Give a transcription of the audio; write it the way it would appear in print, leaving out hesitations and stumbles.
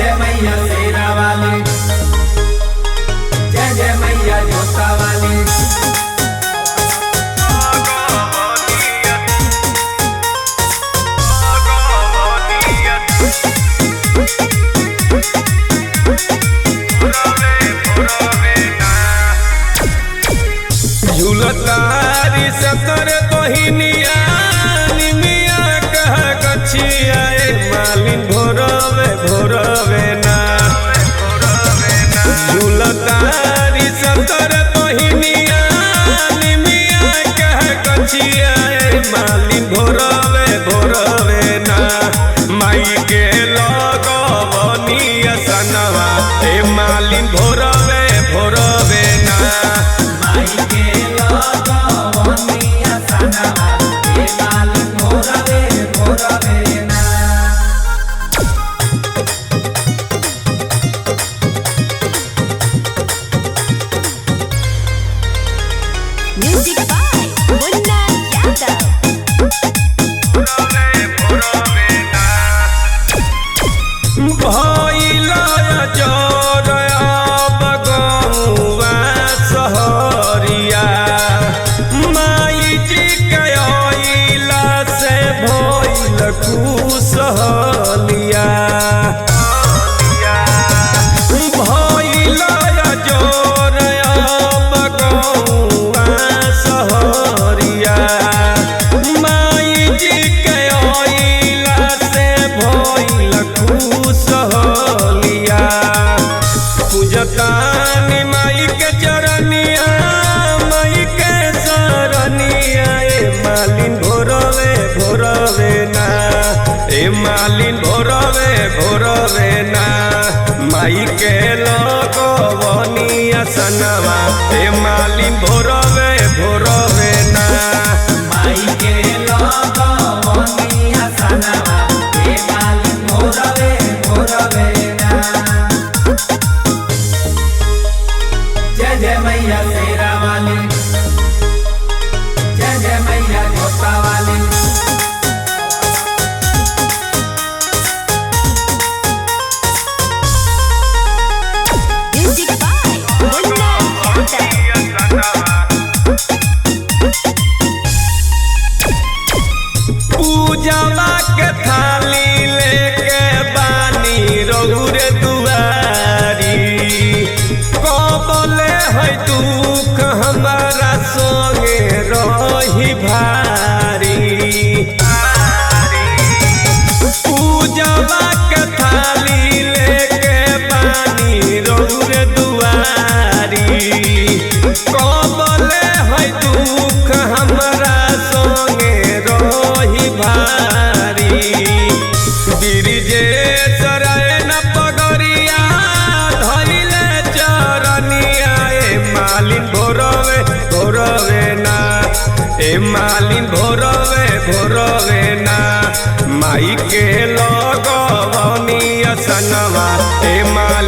जय मैया शेरा वाली, जय जय मैया जोता वाली। झूलतारी सतर बहिनिया निमिया कह गछिया मालिन भोरवे भोरवे ना। झूलतारी सतर बहिनिया निमिया कह गछिया मालिन भोरवे भोरवे ना। माई के लगवनिया सनवा मालिन भोरवे भोरवे ना। माई के लगवनिया सनवा मालिन भोरवे भोरवे ना। Music by Munna Yadav. भइला जरया बगौआ सहरिया माई जी के अइला से भइल कुसहलिया। भइला जरया बगौआ सहरिया माई जी के अइला से भइल कुसहलिया। पूजतानी माई के चरनिया माई के सरनिया मालिन भोरवे भोरवे ना। मालिन भोरवे भोरवे ना। माई के लगवनिया सनवा मालिन भोरवे भोरवे ना। माई के लगवनिया सनवा मालिन भोरवे भोरवे ना। जय जय मैया शेरा वाली, जय जय मैया जोता वाली। Music by Munna Yadav. पूजवा के थाली लेके बानी रहुरे दुआरी कबले है दुख हमारा संगे रही भारी। पूजवा के थाली लेके बानी रहुरे दुआरी कबले है दुख हमारा संगे रही भारी। गिरिजे सराय न पगरिया धइले चरनिया मालिन भोरवे भोरवे ना। मालिन भोरवे भोरवे ना। माई के लगवनिया सनवा मालिन